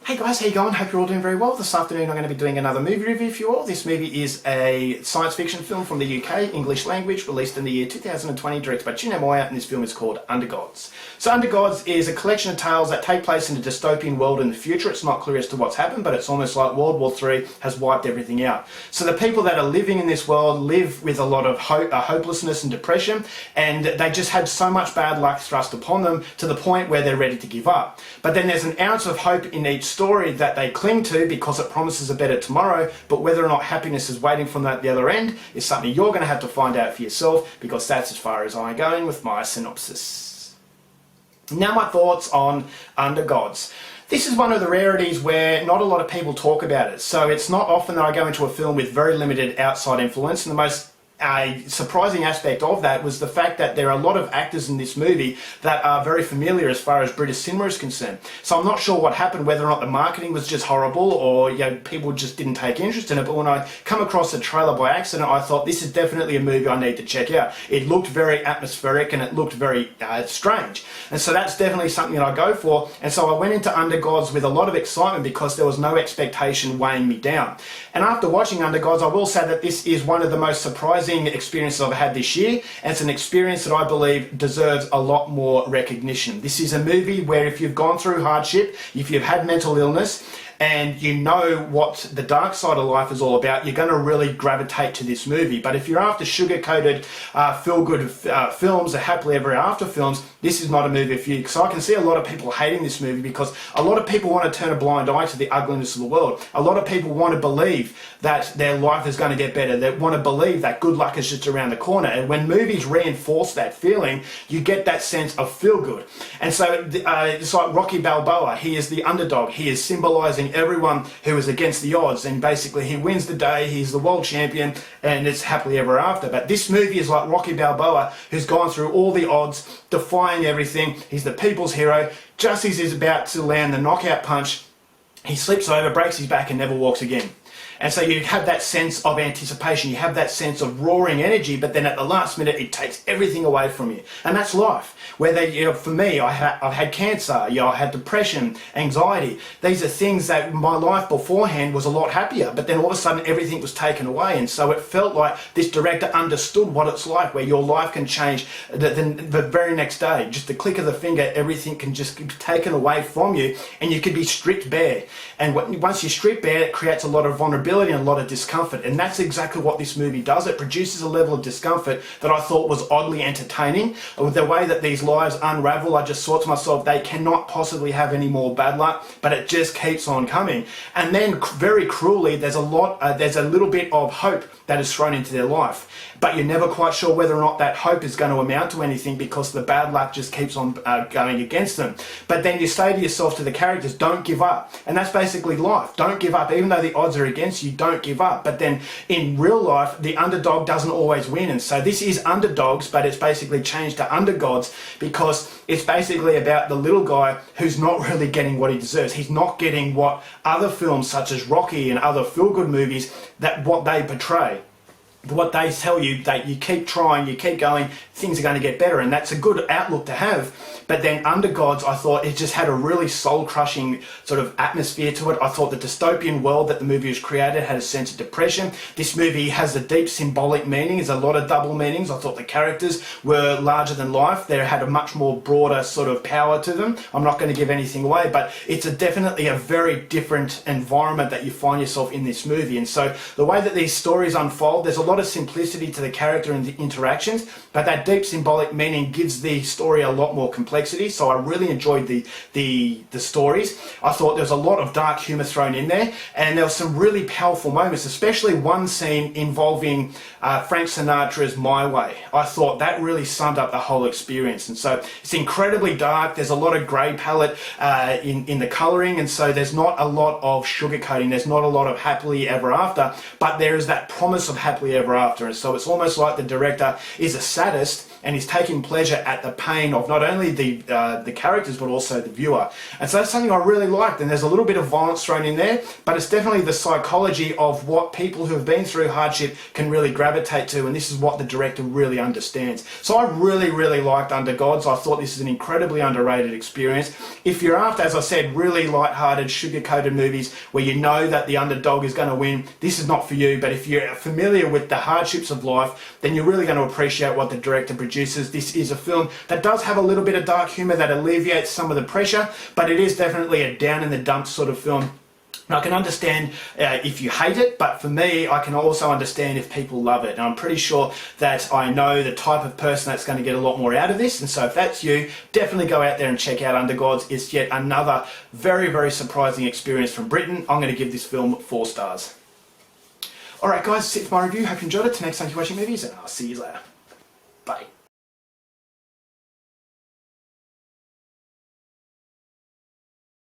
Hey guys, how you going? Hope you're all doing very well. This afternoon I'm going to be doing another movie review for you all. This movie is a science fiction film from the UK, English language, released in the year 2020, directed by Gina Moya, and this film is called Undergods. So Undergods is a collection of tales that take place in a dystopian world in the future. It's not clear as to what's happened, but it's almost like World War III has wiped everything out. So the people that are living in this world live with a lot of hopelessness and depression, and they just had so much bad luck thrust upon them to the point where they're ready to give up. But then there's an ounce of hope in each story that they cling to because it promises a better tomorrow, but whether or not happiness is waiting from the other end is something you're going to have to find out for yourself, because that's as far as I'm going with my synopsis. Now my thoughts on Undergods. This is one of the rarities where not a lot of people talk about it, so it's not often that I go into a film with very limited outside influence, and the most surprising aspect of that was the fact that there are a lot of actors in this movie that are very familiar as far as British cinema is concerned. So I'm not sure what happened, whether or not the marketing was just horrible or people just didn't take interest in it, but when I come across the trailer by accident, I thought this is definitely a movie I need to check out. It looked very atmospheric and it looked very strange, and so that's definitely something that I go for. And so I went into Undergods with a lot of excitement because there was no expectation weighing me down. And after watching Undergods, I will say that this is one of the most surprising experiences I've had this year, and it's an experience that I believe deserves a lot more recognition. This is a movie where if you've gone through hardship, if you've had mental illness, and you know what the dark side of life is all about, you're going to really gravitate to this movie. But if you're after sugar-coated, feel-good films, or happily ever after films, this is not a movie for you. So I can see a lot of people hating this movie because a lot of people want to turn a blind eye to the ugliness of the world. A lot of people want to believe that their life is going to get better. They want to believe that good luck is just around the corner. And when movies reinforce that feeling, you get that sense of feel-good. And so it's like Rocky Balboa. He is the underdog. He is symbolizing everyone who is against the odds, and basically he wins the day, he's the world champion, and it's happily ever after. But this movie is like Rocky Balboa, who's gone through all the odds, defying everything. He's the people's hero. Just as he's about to land the knockout punch, he slips over, breaks his back, and never walks again. And so you have that sense of anticipation, you have that sense of roaring energy, but then at the last minute it takes everything away from you. And that's life. Whether, for me, I've had cancer, I had depression, anxiety. These are things that my life beforehand was a lot happier, but then all of a sudden everything was taken away. And so it felt like this director understood what it's like, where your life can change the very next day. Just the click of the finger, everything can just be taken away from you, and you can be stripped bare. And once you're stripped bare, it creates a lot of vulnerability and a lot of discomfort, and that's exactly what this movie does. It produces a level of discomfort that I thought was oddly entertaining. With the way that these lives unravel, I just thought to myself, they cannot possibly have any more bad luck, but it just keeps on coming. And then very cruelly, there's a little bit of hope that is thrown into their life, but you're never quite sure whether or not that hope is going to amount to anything because the bad luck just keeps on going against them. But then you say to yourself, to the characters, don't give up. And that's basically life. Don't give up. Even though the odds are against you, don't give up. But then in real life, the underdog doesn't always win. And so this is Underdogs, but it's basically changed to Undergods because it's basically about the little guy who's not really getting what he deserves. He's not getting what other films such as Rocky and other feel-good movies, what they portray. What they tell you, that you keep trying, you keep going, things are going to get better, and that's a good outlook to have. But then Undergods, I thought it just had a really soul-crushing sort of atmosphere to it. I thought the dystopian world that the movie was created had a sense of depression. This movie has a deep symbolic meaning. There's a lot of double meanings. I thought the characters were larger than life. They had a much more broader sort of power to them. I'm not going to give anything away, but it's definitely a very different environment that you find yourself in this movie. And so the way that these stories unfold, there's a lot of simplicity to the character and the interactions, but that deep symbolic meaning gives the story a lot more complexity. So I really enjoyed the stories. I thought there was a lot of dark humor thrown in there, and there were some really powerful moments, especially one scene involving Frank Sinatra's My Way. I thought that really summed up the whole experience. And so it's incredibly dark. There's a lot of grey palette in the colouring, and so there's not a lot of sugarcoating. There's not a lot of happily ever after, but there is that promise of happily ever after. And so it's almost like the director is a sadist and he's taking pleasure at the pain of not only the characters but also the viewer. And so that's something I really liked, and there's a little bit of violence thrown in there, but it's definitely the psychology of what people who have been through hardship can really gravitate to, and this is what the director really understands. So I really, really liked Undergods. I thought this is an incredibly underrated experience. If you're after, as I said, really light-hearted, sugar-coated movies where you know that the underdog is going to win, this is not for you. But if you're familiar with the hardships of life, then you're really going to appreciate what the director produces. This is a film that does have a little bit of dark humour that alleviates some of the pressure, but it is definitely a down-in-the-dumps sort of film. And I can understand if you hate it, but for me, I can also understand if people love it. And I'm pretty sure that I know the type of person that's going to get a lot more out of this. And so if that's you, definitely go out there and check out Undergods. It's yet another very, very surprising experience from Britain. I'm going to give this film 4 stars. Alright guys, that's it for my review. Hope you enjoyed it. Till next time, keep watching movies, and I'll see you later.